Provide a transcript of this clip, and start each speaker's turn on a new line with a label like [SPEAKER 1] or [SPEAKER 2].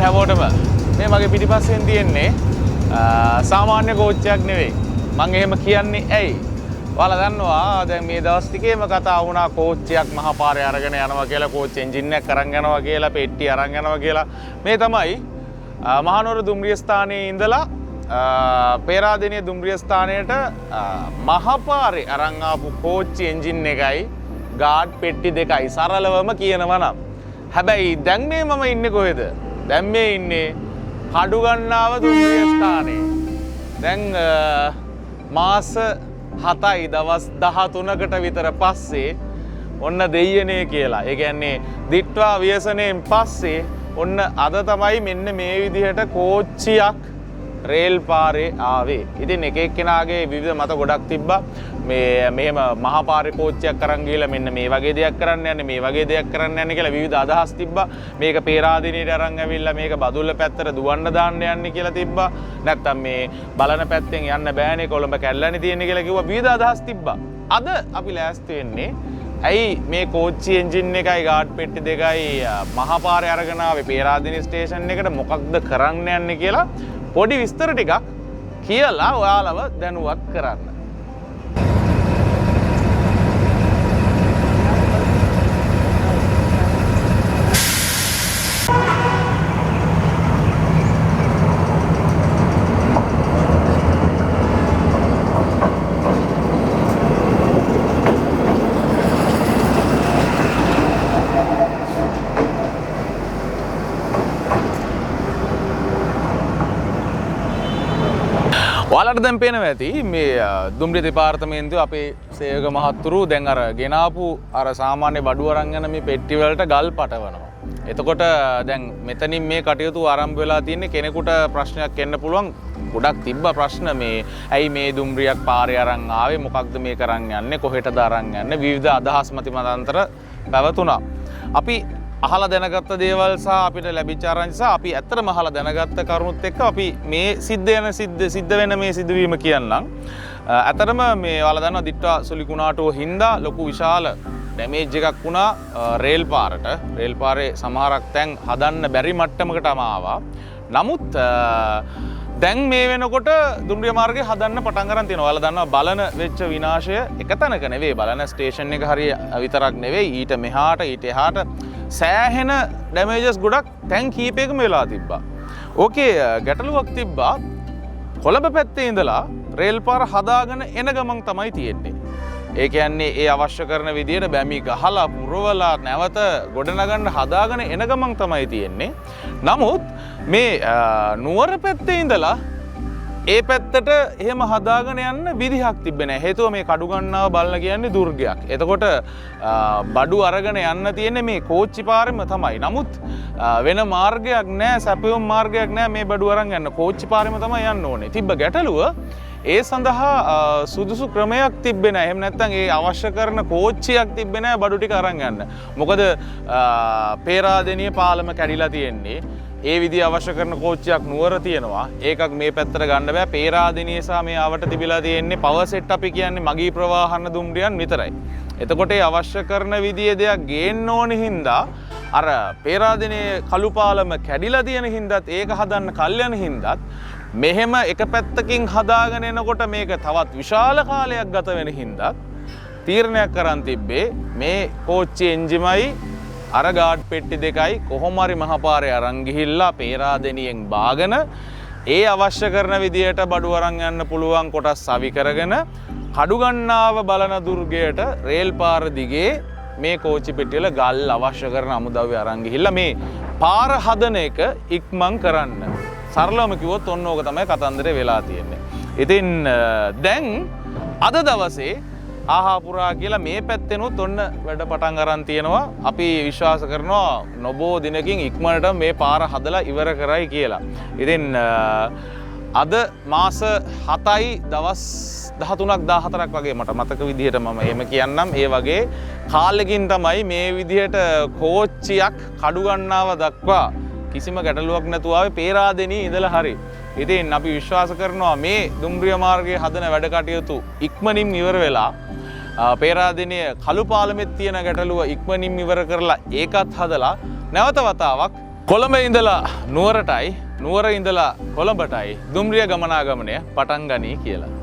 [SPEAKER 1] හැමෝටම මේ මගේ පිටිපස්සෙන් තියෙන්නේ සාමාන්‍ය කෝච්චියක් නෙවෙයි. මම එහෙම කියන්නේ ඇයි? ඔයාලා දන්නවා දැන් මේ දවස් ටිකේම කතා වුණා කෝච්චියක් මහපාරේ අරගෙන යනවා කියලා, කෝච්චි එන්ජින් එකක් අරන් යනවා කියලා, පෙට්ටිය අරන් යනවා කියලා. මේ තමයි මහනුවර දුම්රිය ස්ථානයේ ඉඳලා පේරාදෙණිය දුම්රිය ස්ථානයට මහපාරේ අරන් ආපු කෝච්චි එන්ජින් එකයි ගාඩ් පෙට්ටි දෙකයි සරලවම කියනවා නම්. හැබැයි දැන් මේ මම ඉන්නේ කොහෙද? දැන් මේ ඉන්නේ කඩුගන්නාව දුම්රිය ස්ථානයේ. දැන් මාස 7යි දවස් 13කට විතර පස්සේ ඔන්න දෙයියනේ කියලා. ඒ කියන්නේ දිට්වා ව්‍යසනයෙන් පස්සේ ඔන්න අද තමයි මෙන්න මේ විදිහට කෝච්චියක් රේල් පාරේ ආවේ. ඉතින් එක එක්කෙනාගේ විවිධ මත ගොඩක් තිබ්බා. මෙහෙම මහා පාරේ කෝච්චියක් අරන් ගිහලා මෙන්න මේ වගේ දෙයක් කරන්න යන්නේ, මේ වගේ දෙයක් කරන්න යන්නේ කියලා විවිධ අදහස් තිබ්බා. මේක පේරාදෙණියට අරන් ඇවිල්ලා මේක බදුල්ල පැත්තට දුවන්න දාන්න යන්නේ කියලා තිබ්බා. නැත්තම් මේ බලන පැත්තෙන් යන්න බෑනේ කොළඹ කැල්ලනේ තියෙන්නේ කියලා කිව්වා. විවිධ අදහස් තිබ්බා. අද අපි ලෑස්ති වෙන්නේ ඇයි මේ කෝච්චි එන්ජින් එකයි ගාඩ් පෙට්ටි දෙකයි මහා පාරේ අරගෙන ආවේ පේරාදෙණිය ස්ටේෂන් එකට මොකක්ද කරන්න යන්නේ කියලා පොඩි විස්තර ටිකක් කියලා ඔයාලව දැනුවත් කරන්න. ඔයාලට දැන් පේනවා ඇති මේ දුම්රිය දෙපාර්තමේන්තුව අපේ සේවක මහත්තුරු දැන් අර ගෙනාපු අර සාමාන්‍ය බඩුව අරන් යන මේ පෙට්ටි වලට ගල් පටවනවා. එතකොට දැන් මෙතනින් මේ කටයුතු ආරම්භ වෙලා තියෙන්නේ. කෙනෙකුට ප්‍රශ්නයක් එන්න පුළුවන්. ගොඩක් තිබ්බා ප්‍රශ්න මේ ඇයි මේ දුම්රියක් පාරේ අරන් ආවේ, මොකක්ද මේ කරන් යන්නේ, කොහෙටද අරන් යන්නේ, විවිධ අදහස් මතිමතාන්තර පැවතුණා. අපි අහලා දැනගත්ත දේවල් සහ අපිට ලැබිච්ච ආරංචි සහ අපි ඇත්තටම අහලා දැනගත්ත කරුණුත් එක්ක අපි මේ සිද්ධ වෙන මේ සිදුවීම කියන්නම්. ඇත්තටම මේ ඔයාලා දන්නවා දිට්වා සුලිකුණාටුව හින්දා ලොකු විශාල ඩැමේජ් එකක් වුණා රේල් පාරට. රේල් පාරේ සමහරක් තැන් හදන්න බැරි මට්ටමකටම ආවා. නමුත් දැන් මේ වෙනකොට දුම්රිය මාර්ගය හදන්න පටන් ගන්න තියෙනවා. ඔයාලා දන්නවා බලන වෙච්ච විනාශය එක තැනක නෙවෙයි. බලන ස්ටේෂන් එක හරිය විතරක් නෙවෙයි. ඊට මෙහාට ඊට එහාට සෑහෙන ඩැමේජස් ගොඩක් තැන් කීපයකම වෙලා තිබ්බා. ඕකේ ගැටලුවක් තිබ්බා. කොළඹ පැත්තේ ඉඳලා රේල් පාර හදාගෙන එන ගමන් තමයි තියෙන්නේ. ඒ කියන්නේ ඒ අවශ්‍ය කරන විදියට බැමි ගහලා පුරවලා නැවත ගොඩනගන්න හදාගෙන එන ගමන් තමයි තියෙන්නේ. නමුත් මේ නුවර පැත්තේ ඉඳලා ඒ පැත්තට එහෙම හදාගෙන යන්න විදිහක් තිබෙන්නේ නැහැ. හේතුව මේ කඩුගන්නාව බලන කියන්නේ දුර්ගයක්. එතකොට බඩු අරගෙන යන්න තියෙන්නේ මේ කෝච්චි පාරෙම තමයි. නමුත් වෙන මාර්ගයක් නැහැ, සැපයුම් මාර්ගයක් නැහැ මේ බඩු අරන් යන්න. කෝච්චි පාරෙම තමයි යන්න ඕනේ. තිබ්බ ගැටලුව ඒ සඳහා සුදුසු ක්‍රමයක් තිබ්බේ නැහැ. එහෙම නැත්නම් ඒ අවශ්‍ය කරන කෝච්චියක් තිබ්බේ නැහැ බඩු ටික අරන් යන්න. මොකද පේරාදෙණිය පාලම කැඩිලා තියෙන්නේ. ඒ විදිහ අවශ්‍ය කරන කෝච්චියක් නුවර තියෙනවා. ඒකක් මේ පැත්තට ගන්න බෑ. පේරාදෙණිය සහ මේ ආවට තිබිලා තියෙන්නේ පවර් සෙට් අපි කියන්නේ මගී ප්‍රවාහන දුම්රියන් විතරයි. එතකොට ඒ අවශ්‍ය කරන විදිහේ දෙයක් ගේන්න ඕනි හින්දා අර පේරාදෙණිය කළු පාලම කැඩිලා තියෙන හින්දාත් ඒක හදන්න කල් යන හින්දාත් මෙහෙම එක පැත්තකින් හදාගෙන එනකොට මේක තවත් විශාල කාලයක් ගත වෙන හින්දාත් තීරණයක් කරන් තිබ්බේ මේ කෝච්චි එන්ජිමයි අර ගාඩ් පෙට්ටි දෙකයි කොහොම හරි මහපාරේ අරන් ගිහිල්ලා පේරාදෙණියෙන් බාගෙන ඒ අවශ්‍ය කරන විදියට බඩු අරන් යන්න පුළුවන් කොටස් අවි කරගෙන කඩුගන්නාව බලන දුර්ගයට රේල් පාර දිගේ මේ කෝච්චි පෙට්ටිවල ගල් අවශ්‍ය කරන අමුද්‍රව්‍ය අරන් ගිහිල්ලා මේ පාර හදන එක ඉක්මන් කරන්න. සරලවම කිව්වොත් ඔන්න ඕක තමයි කතන්දරේ වෙලා තියෙන්නේ. ඉතින් දැන් අද දවසේ ආහාපුරා කියලා මේ පැත්තෙනුත් ඔන්න වැඩ පටන් අරන් තියෙනවා. අපි විශ්වාස කරනවා නොබෝ දිනකින් ඉක්මනට මේ පාර හදලා ඉවර කරයි කියලා. ඉතින් අද මාස 7යි දවස් 13ක් 14ක් වගේ මට මතක විදිහට මම එහෙම කියන්නම්. ඒ වගේ කාලෙකින් තමයි මේ විදිහට කෝච්චියක් කඩුගන්නාව දක්වා කිසිම ගැටලුවක් නැතුව ආවේ පේරාදෙණිය ඉඳලා හරි. ඉතින් අපි විශ්වාස කරනවා මේ දුම්රිය මාර්ගයේ හදන වැඩ කටයුතු ඉක්මනින් ඉවර වෙලා පේරාදෙණිය කළු පාලමෙත් තියෙන ගැටලුව ඉක්මනින් ඉවර කරලා ඒකත් හදලා නැවත වතාවක් කොළඹ ඉඳලා නුවරටයි නුවර ඉඳලා කොළඹටයි දුම්රිය ගමනාගමනය පටන් ගනී කියලා.